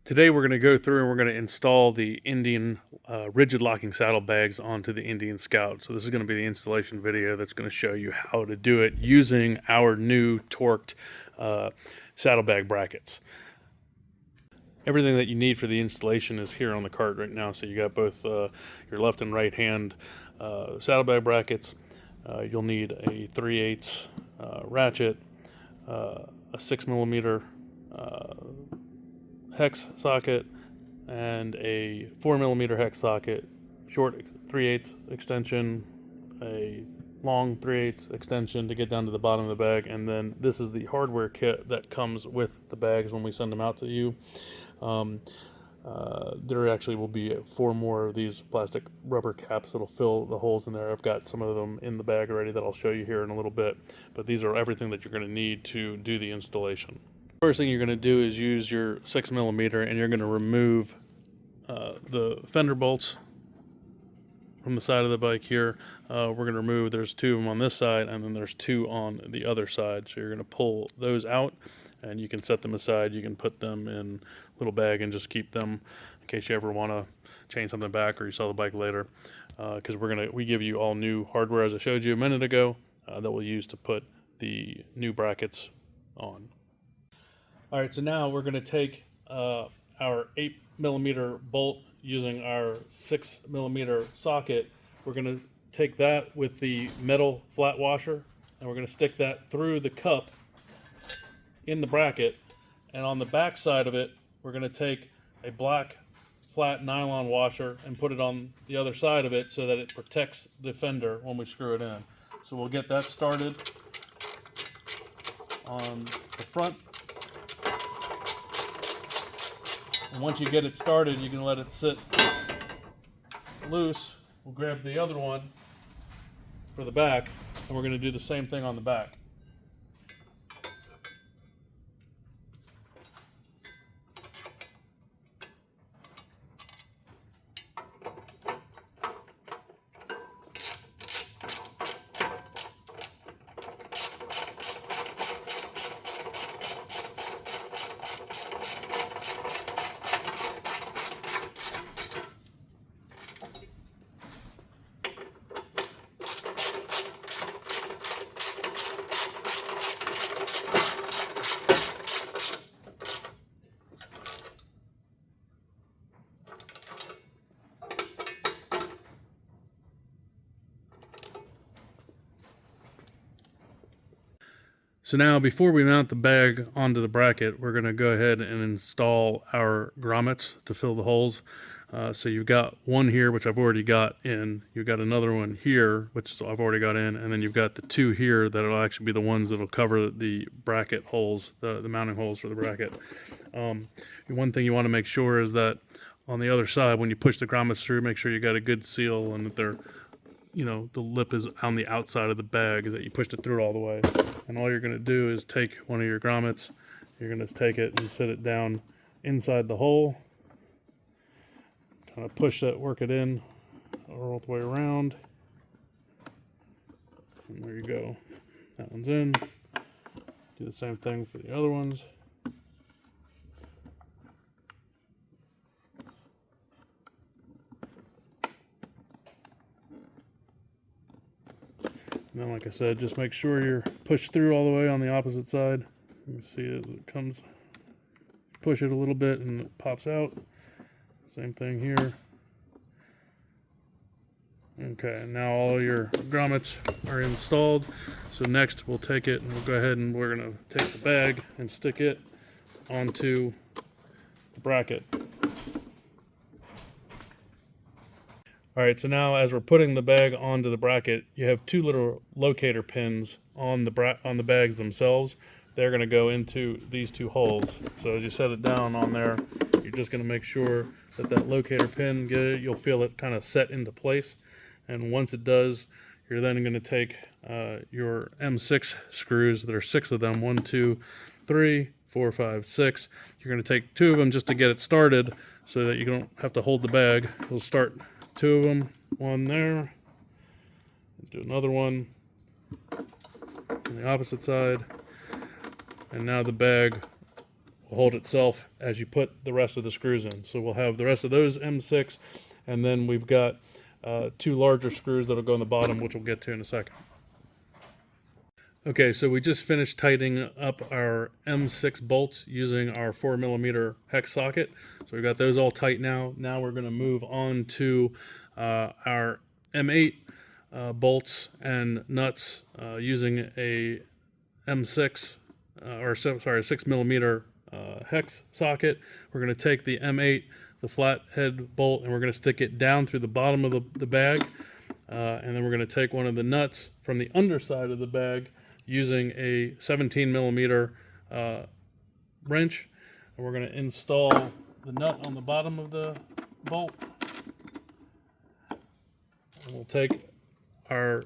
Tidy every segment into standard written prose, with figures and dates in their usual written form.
Today we're going to go through and we're going to install the Indian Rigid Locking Saddlebags onto the Indian Scout. So this is going to be the installation video that's going to show you how to do it using our new torqued saddlebag brackets. Everything that you need for the installation is here on the cart right now. So you got both your left and right hand saddlebag brackets. You'll need a 3/8 ratchet, a 6mm hex socket, and a 4mm hex socket, short 3/8 extension, a long 3/8 extension to get down to the bottom of the bag, and then this is the hardware kit that comes with the bags when we send them out to you. There actually will be 4 more of these plastic rubber caps that'll fill the holes in there. I've got some of them in the bag already that I'll show you here in a little bit, but these are everything that you're going to need to do the installation. First thing you're going to do is use your 6mm and you're going to remove the fender bolts from the side of the bike here. We're going to remove, there's 2 of them on this side and then there's 2 on the other side. So you're going to pull those out and you can set them aside. You can put them in a little bag and just keep them in case you ever want to change something back or you sell the bike later. Because we give you all new hardware, as I showed you a minute ago, that we'll use to put the new brackets on. All right, so now we're going to take our 8mm bolt using our 6mm socket. We're going to take that with the metal flat washer and we're going to stick that through the cup in the bracket, and on the back side of it we're going to take a black flat nylon washer and put it on the other side of it so that it protects the fender when we screw it in. So we'll get that started on the front. And once you get it started, you can let it sit loose. We'll grab the other one for the back, and we're going to do the same thing on the back. So now, before we mount the bag onto the bracket, we're going to go ahead and install our grommets to fill the holes. So you've got one here, which I've already got in. You've got another one here, which I've already got in. And then you've got the 2 here that will actually be the ones that will cover the bracket holes, the mounting holes for the bracket. One thing you want to make sure is that on the other side, when you push the grommets through, make sure you got a good seal and that they're, the lip is on the outside of the bag, that you pushed it through all the way. And all you're going to do is take one of your grommets, you're going to take it and sit it down inside the hole, kind of push that, work it in all the way around, and there you go. That one's in. Do the same thing for the other ones. And then, like I said, just make sure you're pushed through all the way on the opposite side. You can see it comes, push it a little bit and it pops out. Same thing here. Okay, now all your grommets are installed. So next we'll take it and we'll go ahead and we're going to take the bag and stick it onto the bracket. All right, so now as we're putting the bag onto the bracket, you have 2 little locator pins on the bags themselves. They're going to go into these 2 holes. So as you set it down on there, you're just going to make sure that locator pin, you'll feel it kind of set into place. And once it does, you're then going to take your M6 screws. There are 6 of them, 1, 2, 3, 4, 5, 6. You're going to take 2 of them just to get it started so that you don't have to hold the bag. We'll start 2 of them, 1 there, do another one on the opposite side, and now the bag will hold itself as you put the rest of the screws in. So we'll have the rest of those M6, and then we've got 2 larger screws that'll go in the bottom, which we'll get to in a second. Okay, so we just finished tightening up our M6 bolts using our 4mm hex socket. So we've got those all tight now. Now we're going to move on to our M8 bolts and nuts using a M6 or 6mm hex socket. We're going to take the M8, the flat head bolt, and we're going to stick it down through the bottom of the bag. And then we're going to take one of the nuts from the underside of the bag using a 17mm wrench, and we're going to install the nut on the bottom of the bolt. And we'll take our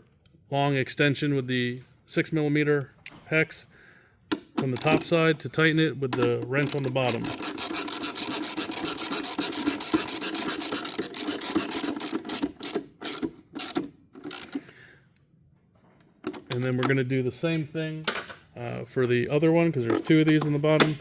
long extension with the 6mm hex from the top side to tighten it with the wrench on the bottom. And then we're going to do the same thing for the other one, because there's 2 of these in the bottom.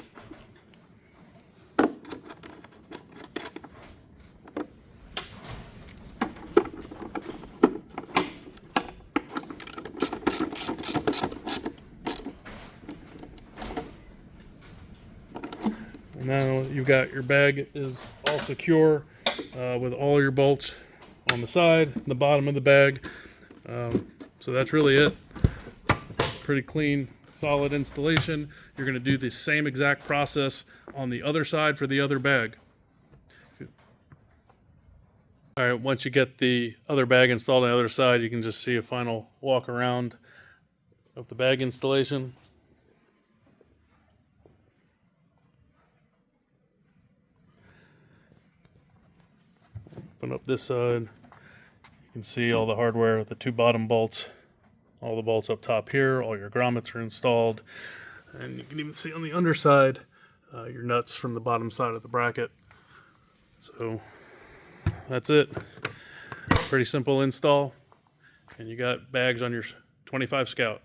And now you've got your bag is all secure with all your bolts on the side and the bottom of the bag. So that's really it. Pretty clean, solid installation. You're going to do the same exact process on the other side for the other bag. All right, once you get the other bag installed on the other side, you can just see a final walk around of the bag installation. Open up this side. You can see all the hardware, the 2 bottom bolts, all the bolts up top here, all your grommets are installed, and you can even see on the underside your nuts from the bottom side of the bracket. So that's it. Pretty simple install, and you got bags on your 25 Scout.